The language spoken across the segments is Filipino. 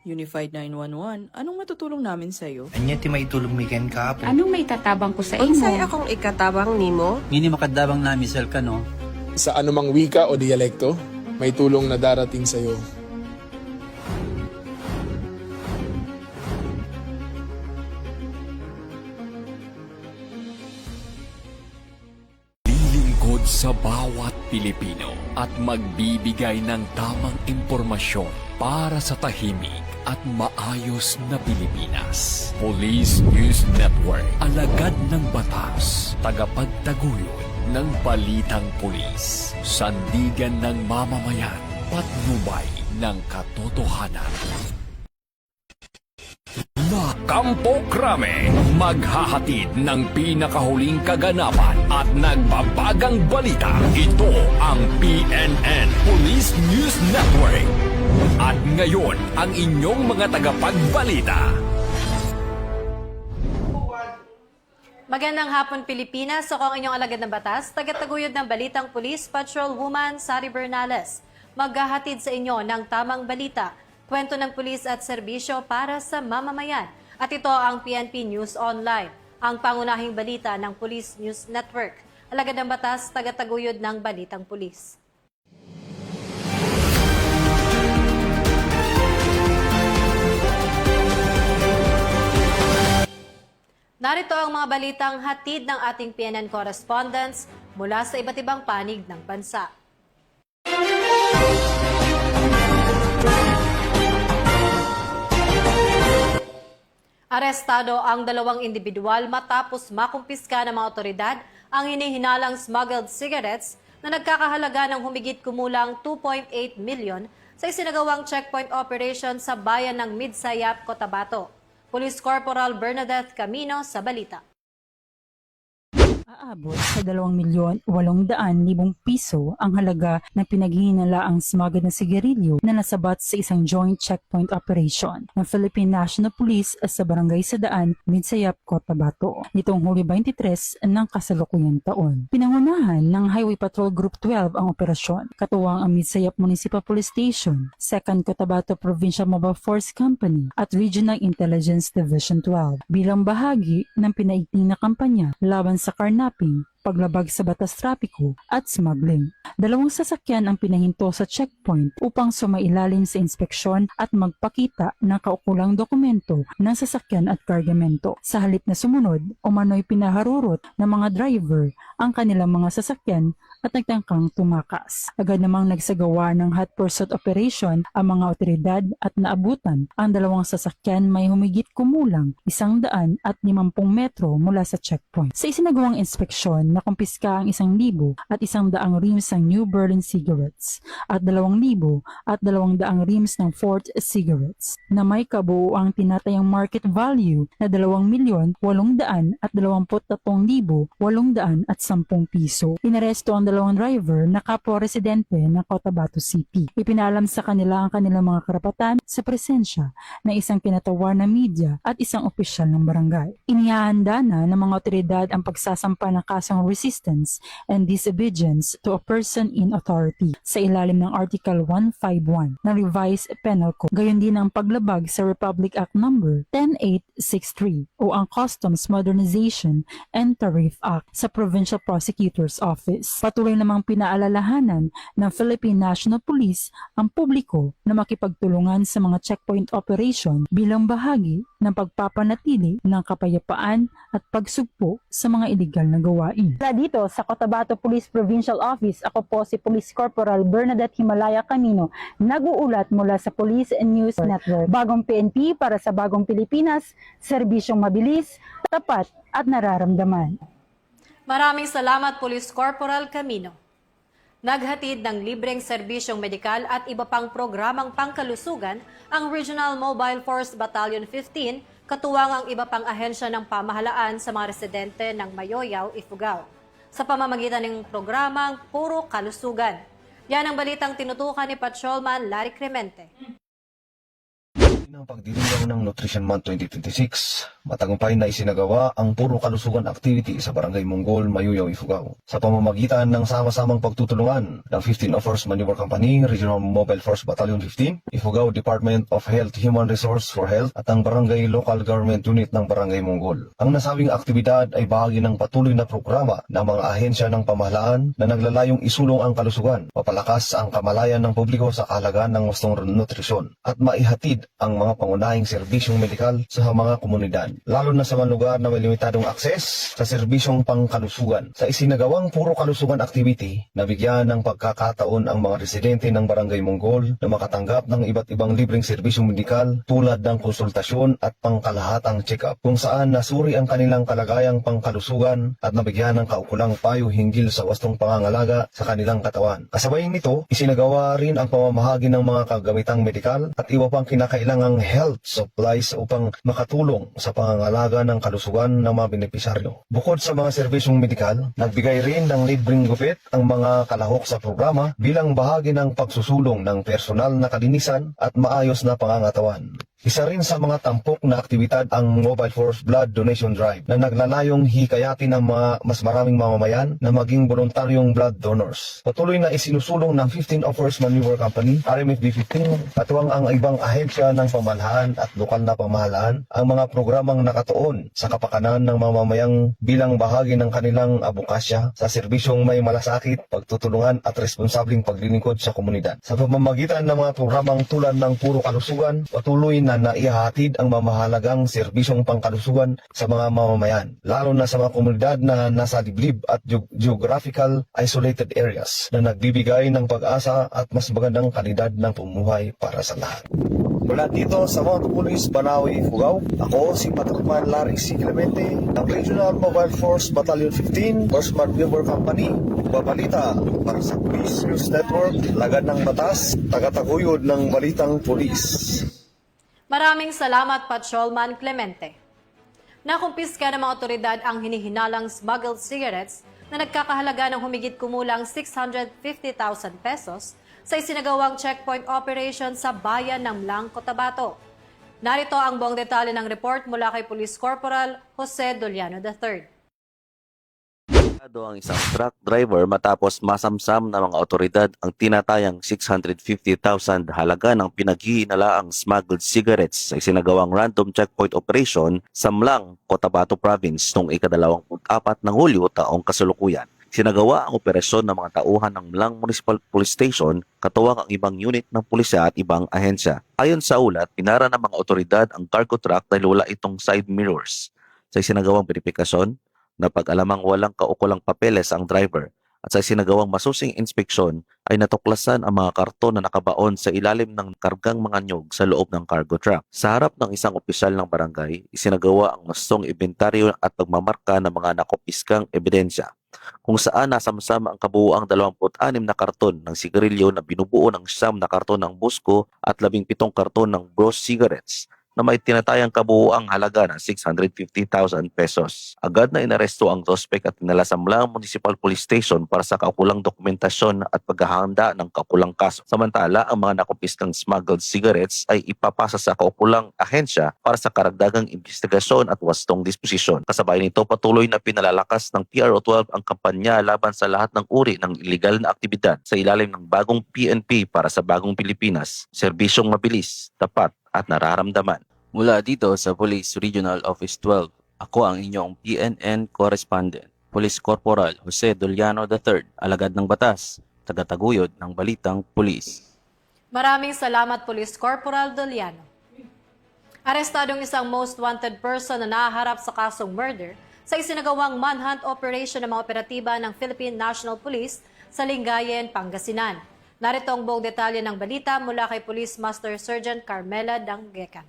Unified 911, anong matutulong namin sa'yo? Anya ti maitulong mi ken kahapon. Anong may tatabang ko sa Unsay imo? akong ikatabang nimo? Ngini makadabang na misal ka no. Sa anumang wika o dialekto, may tulong na darating sa iyo. Lilingkod sa bawat Pilipino at magbibigay ng tamang impormasyon para sa tahimik at maayos na Pilipinas. Police News Network, alagad ng batas, tagapagtaguyod ng balitang pulis, sandigan ng mamamayan, patnubay ng katotohanan. La Campo Crame, maghahatid ng pinakahuling kaganapan at nagbabagang balita. Ito ang PNN Police News Network. At ngayon, ang inyong mga tagapagbalita. Magandang hapon Pilipinas, ako ang inyong alagad ng batas, tagataguyod ng Balitang Police Patrol Woman Sari Bernales. Maghahatid sa inyo ng tamang balita, kwento ng pulis at serbisyo para sa mamamayan. At ito ang PNP News Online, ang pangunahing balita ng Police News Network. Alagad ng batas, tagataguyod ng Balitang Pulis. Narito ang mga balitang hatid ng ating PNN correspondents mula sa iba't ibang panig ng bansa. Arestado ang dalawang individual matapos makumpiska ng mga otoridad ang hinihinalang smuggled cigarettes na nagkakahalaga ng humigit kumulang 2.8 million sa isinagawang checkpoint operation sa bayan ng Midsayap, Cotabato. Police Corporal Bernadette Camino sa balita. Aabot sa 2,800,000 piso ang halaga ng pinaghihinalaang smuggled na sigarilyo na nasabat sa isang joint checkpoint operation ng Philippine National Police sa Barangay Sadaan, Midsayap, Cotabato nitong Hulyo 23 ng kasalukuyang taon. Pinangunahan ng Highway Patrol Group 12 ang operasyon, katuwang ang Midsayap Municipal Police Station, 2nd Cotabato Provincial Mobile Force Company at Regional Intelligence Division 12 bilang bahagi ng pinaigting na kampanya laban sa karnaping, paglabag sa batas trapiko at smuggling. Dalawang sasakyan ang pinahinto sa checkpoint upang sumailalim sa inspeksyon at magpakita ng kaukulang dokumento ng sasakyan at kargamento. Sa halip na sumunod, umano'y pinaharurot ng mga driver ang kanilang mga sasakyan at nagtangkang tumakas. Agad namang nagsagawa ng hot pursuit operation ang mga otoridad at naabutan ang dalawang sasakyan may humigit kumulang 150 metro mula sa checkpoint. Sa isinagawang inspeksyon, nakumpiska ang 1,000 at 100 reams ng New Berlin cigarettes at 2,000 at 200 reams ng Fort cigarettes na may kabuuang tinatayang market value na 2,823,810 piso. Inaresto ang dalawang driver na kapwa residente ng Cotabato City. Ipinalam sa kanila ang kanilang mga karapatan sa presensya ng isang kinatawar na media at isang opisyal ng barangay. Inihahanda na ng mga otoridad ang pagsasampa ng kasong resistance and disobedience to a person in authority sa ilalim ng Article 151 ng Revised Penal Code. Gayon din ang paglabag sa Republic Act No. 10863 o ang Customs Modernization and Tariff Act sa Provincial Prosecutor's Office. Patuloy namang pinaalalahanan ng Philippine National Police ang publiko na makipagtulungan sa mga checkpoint operation bilang bahagi ng pagpapanatili ng kapayapaan at pagsugpo sa mga iligal na gawain. Dito sa Cotabato Police Provincial Office, ako po si Police Corporal Bernadette Himalaya Camino, nag-uulat mula sa Police News Network. Bagong PNP para sa bagong Pilipinas, serbisyong mabilis, tapat at nararamdaman. Maraming salamat Police Corporal Camino. Naghatid ng libreng serbisyong medikal at iba pang programang pangkalusugan ang Regional Mobile Force Battalion 15, katuwang ang iba pang ahensya ng pamahalaan sa mga residente ng Mayoyaw, Ifugao. Sa pamamagitan ng programang Puro Kalusugan. Yan ang balitang tinutukan ni Patrolman Larry Clemente. Ng pagdiriwang ng Nutrition Month 2026, matagumpay na isinagawa ang puro kalusugan activity sa Barangay Monggol, Mayuyaw, Ifugao. Sa pamamagitan ng sama-samang pagtutulungan ng 15 Offers Maneuver Company, Regional Mobile Force Battalion 15, Ifugao Department of Health Human Resource for Health at ang Barangay Local Government Unit ng Barangay Monggol. Ang nasabing aktibidad ay bahagi ng patuloy na programa ng mga ahensya ng pamahalaan na naglalayong isulong ang kalusugan, mapalakas ang kamalayan ng publiko sa kahalagaan ng wastong nutrisyon at maihatid ang mga pangunahing serbisyong medikal sa mga komunidad, lalo na sa mga lugar na may limitadong akses sa serbisyong pangkalusugan. Sa isinagawang puro kalusugan activity, nabigyan ng pagkakataon ang mga residente ng Barangay Monggol na makatanggap ng iba't ibang libreng serbisyong medikal tulad ng konsultasyon at pangkalahatang check-up, kung saan nasuri ang kanilang kalagayang pangkalusugan at nabigyan ng kaukulang payo hinggil sa wastong pangangalaga sa kanilang katawan. Kasabay nito, isinagawa rin ang pamamahagi ng mga kagamitang medikal at iba pang kinakailangang health supplies upang makatulong sa pangangalaga ng kalusugan ng mga benepisyaryo. Bukod sa mga serbisyong medikal, nagbigay rin ng libreng gupit ang mga kalahok sa programa bilang bahagi ng pagsusulong ng personal na kalinisan at maayos na pangangatawan. Isa rin sa mga tampok na aktibidad ang Mobile Force Blood Donation Drive na naglalayong hikayatin ng mga mas maraming mamamayan na maging voluntaryong blood donors. Patuloy na isinusulong ng 15 Offers Maneuver Company, RMFB 15, katuwang ang ibang ahensya ng pamahalaan at lokal na pamahalaan ang mga programang nakatuon sa kapakanan ng mamamayang bilang bahagi ng kanilang abukasya sa serbisyong may malasakit, pagtutulungan at responsabling paglilingkod sa komunidad. Sa pamamagitan ng mga programang tulad ng puro kalusugan, patuloy na naihahatid ang mamahalagang serbisyong pangkalusugan sa mga mamamayan, lalo na sa mga komunidad na nasa liblib at geographical isolated areas na nagbibigay ng pag-asa at mas magandang kalidad ng pamumuhay para sa lahat. Mula dito sa Mount Police, Banawe, Ifugao, ako si Patrolman Larry C. Clemente ng Regional Mobile Force Battalion 15, Force Maneuver Company, babalita para sa Police News Network, lagad ng batas, tagataguyod ng balitang pulis. Maraming salamat, Patrolman Clemente. Nakumpiska ng mga otoridad ang hinihinalang smuggled cigarettes na nagkakahalaga ng humigit kumulang 650,000 pesos sa isinagawang checkpoint operation sa bayan ng Mlang, Cotabato. Narito ang buong detalye ng report mula kay Police Corporal Jose Doliano III. Ang isang truck driver matapos masamsam ng mga otoridad ang tinatayang 650,000 halaga ng pinaghihinalaang smuggled cigarettes sa isinagawang random checkpoint operation sa Mlang, Cotabato Province noong ika-24 ng Hulyo taong kasalukuyan. Sinagawa ang operasyon ng mga tauhan ng Mlang Municipal Police Station, katuwang ang ibang unit ng pulisya at ibang ahensya. Ayon sa ulat, pinara ng mga otoridad ang cargo truck dahil wala itong side mirrors. Sa isinagawang verifikasyon, napag-alamang walang kaukulang papeles ang driver at sa isinagawang masusing inspeksyon ay natuklasan ang mga karton na nakabaon sa ilalim ng kargang mga nyog sa loob ng cargo truck. Sa harap ng isang opisyal ng barangay, isinagawa ang mastong inventaryo at pagmamarka ng mga nakopiskang ebidensya, kung saan nasamsama ang kabuuang 26 na karton ng sigarilyo na binubuo ng 9 na karton ng Busco at 17 karton ng Bros cigarettes na may tinatayang kabuuang halaga ng 650,000 pesos. Agad na inaresto ang suspect at dinala sa Mlang Municipal Police Station para sa kaukulang dokumentasyon at paghahanda ng kaukulang kaso. Samantala, ang mga nakumpiskang smuggled cigarettes ay ipapasa sa kaukulang ahensya para sa karagdagang investigasyon at wastong disposisyon. Kasabay nito, patuloy na pinalalakas ng PRO12 ang kampanya laban sa lahat ng uri ng iligal na aktibidad sa ilalim ng bagong PNP para sa bagong Pilipinas. Serbisyong mabilis, tapat at nararamdaman. Mula dito sa Police Regional Office 12, ako ang inyong PNN Correspondent, Police Corporal Jose Doliano III, alagad ng batas, tagataguyod ng balitang pulis. Maraming salamat, Police Corporal Doliano. Arestadong isang most wanted person na nahaharap sa kasong murder sa isinagawang manhunt operation ng mga operatiba ng Philippine National Police sa Lingayen, Pangasinan. Narito ang buong detalye ng balita mula kay Police Master Sergeant Carmela Danggecan.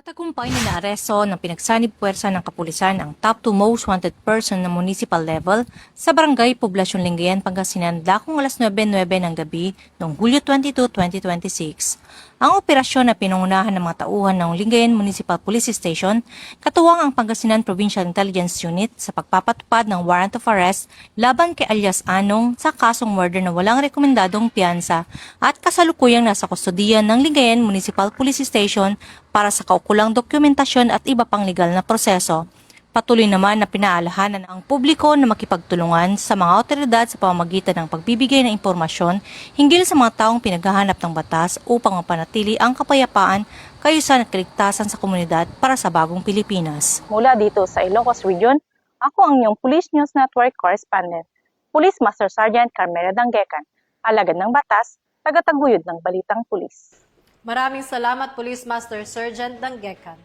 Matagumpay na naaresto ng pinagsanib puwersa ng kapulisan ang top 2 most wanted person na municipal level sa Barangay Poblacion Lingayen, Pangasinan, dakong alas 9:09 ng gabi noong Hulyo 22, 2026. Ang operasyon na pinangunahan ng mga tauhan ng Lingayen Municipal Police Station, katuwang ang Pangasinan Provincial Intelligence Unit sa pagpapatupad ng warrant of arrest laban kay alias Anong sa kasong murder na walang rekomendadong piyansa at kasalukuyang nasa kustodiyan ng Lingayen Municipal Police Station para sa kaukulang dokumentasyon at iba pang legal na proseso. Patuloy naman na pinaalahanan ang publiko na makipagtulungan sa mga otoridad sa pamamagitan ng pagbibigay ng impormasyon hinggil sa mga taong pinaghahanap ng batas upang mapanatili ang kapayapaan, kaayusan at kaligtasan sa komunidad para sa bagong Pilipinas. Mula dito sa Ilocos Region, ako ang iyong Police News Network Correspondent, Police Master Sergeant Carmela Danggecan, alagad ng batas, tagataguyod ng balitang pulis. Maraming salamat, Police Master Sergeant Danggecan.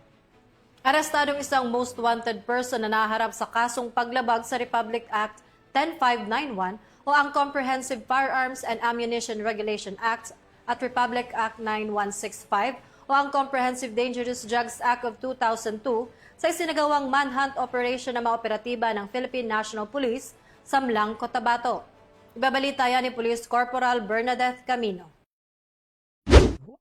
Arestadong isang most wanted person na naharap sa kasong paglabag sa Republic Act 10591 o ang Comprehensive Firearms and Ammunition Regulation Act at Republic Act 9165 o ang Comprehensive Dangerous Drugs Act of 2002 sa isinagawang manhunt operation ng mga operatiba ng Philippine National Police sa Mlang, Cotabato. Ibabalita yan ni Police Corporal Bernadette Camino.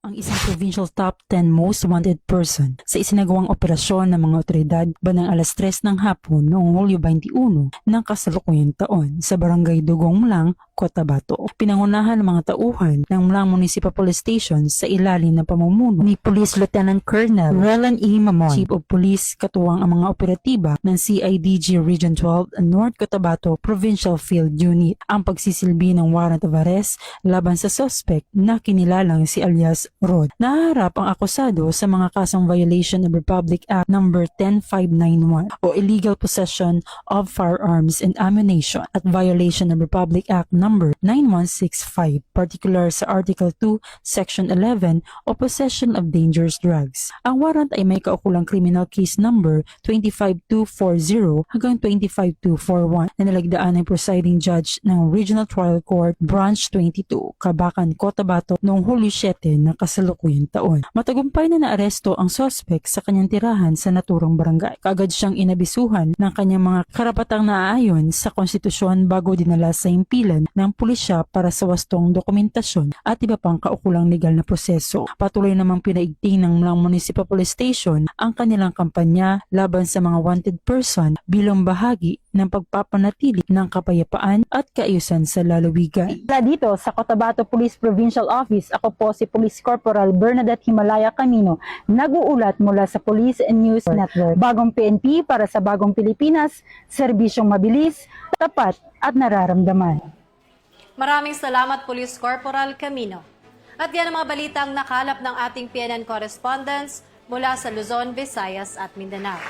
Ang isang provincial top 10 most wanted person sa isinagawang operasyon ng mga otoridad bandang alas 3 ng hapon noong Hulyo 21 ng kasalukuyang taon sa Barangay Dugong Mlang, Cotabato. Pinangunahan ng mga tauhan ng Mlang Municipal Police Station sa ilalim ng pamumuno ni Police Lieutenant Colonel Relan E. Mamon, Chief of Police, katuwang ang mga operatiba ng CIDG Region 12 North Cotabato Provincial Field Unit. Ang pagsisilbi ng warrant of arrest laban sa suspect na kinilalang si alias Rod. Naharap ang akusado sa mga kasong violation of Republic Act No. 10591 o illegal possession of firearms and ammunition at violation of Republic Act No. 9165, particular sa Article 2, Section 11 o possession of dangerous drugs. Ang warrant ay may kaukulang criminal case number 25240 hanggang 25241 na nilagdaan ng presiding judge ng Regional Trial Court Branch 22, Kabakan, Cotabato noong Hulyo 7 ng kasalukuyang taon. Matagumpay na naaresto ang suspect sa kanyang tirahan sa naturang barangay. Kaagad siyang inabisuhan ng kanyang mga karapatang naaayon sa konstitusyon bago dinala sa himpilan ng pulisya para sa wastong dokumentasyon at iba pang kaukulang legal na proseso. Patuloy namang pinaigting ng Mlang Municipal Police Station ang kanilang kampanya laban sa mga wanted person bilang bahagi ng pagpapanatili ng kapayapaan at kaayusan sa lalawigan. Dito sa Cotabato Police Provincial Office, ako po si Police Corporal Bernadette Himalaya Camino, nag-uulat mula sa Police News Network. Bagong PNP para sa bagong Pilipinas, serbisyong mabilis, tapat at nararamdaman. Maraming salamat, Police Corporal Camino. At yan ang mga balitang nakalap ng ating PNN correspondents mula sa Luzon, Visayas at Mindanao.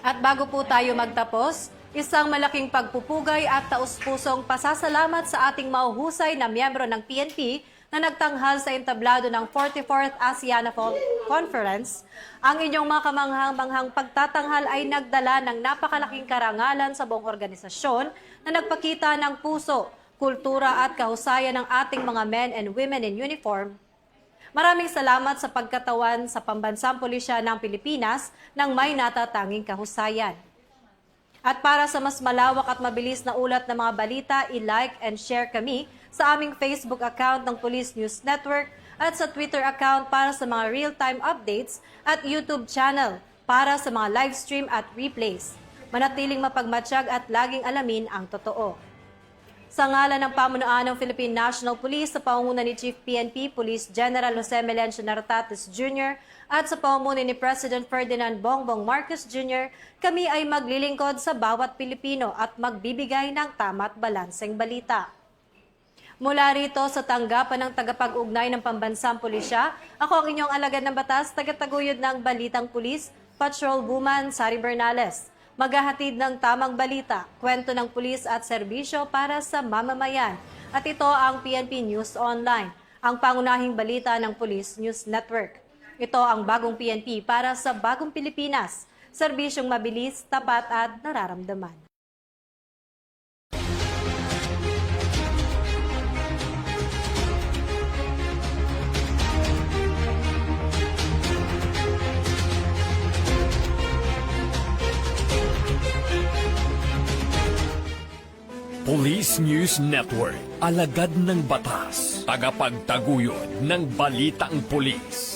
At bago po tayo magtapos, isang malaking pagpupugay at taus-pusong pasasalamat sa ating mahuhusay na miyembro ng PNP na nagtanghal sa entablado ng 44th ASEAN Conference. Ang inyong mga kamanghang-manghang pagtatanghal ay nagdala ng napakalaking karangalan sa buong organisasyon na nagpakita ng puso, kultura at kahusayan ng ating mga men and women in uniform. Maraming salamat sa pagkatawan sa Pambansang Pulisya ng Pilipinas ng may natatanging kahusayan. At para sa mas malawak at mabilis na ulat ng mga balita, i-like and share kami sa aming Facebook account ng Police News Network at sa Twitter account para sa mga real-time updates at YouTube channel para sa mga live stream at replays. Manatiling mapagmatsyag at laging alamin ang totoo. Sa ngalan ng pamunuan ng Philippine National Police sa pangunguna ni Chief PNP Police General Jose Melencio Nartates Jr. at sa pamumuno ni President Ferdinand Bongbong Marcos Jr., kami ay maglilingkod sa bawat Pilipino at magbibigay ng tama at balanseng balita. Mula rito sa tanggapan ng tagapag-ugnay ng Pambansang Pulisya, ako ang inyong alagad ng batas, tagataguyod ng Balitang Pulis, Patrol Woman Sari Bernales. Maghahatid ng tamang balita, kwento ng pulis at serbisyo para sa mamamayan. At ito ang PNP News Online, ang pangunahing balita ng Police News Network. Ito ang bagong PNP para sa bagong Pilipinas, serbisyong mabilis, tapat at nararamdaman. Police News Network, alagad ng batas, tagapagtaguyod ng balitang pulis.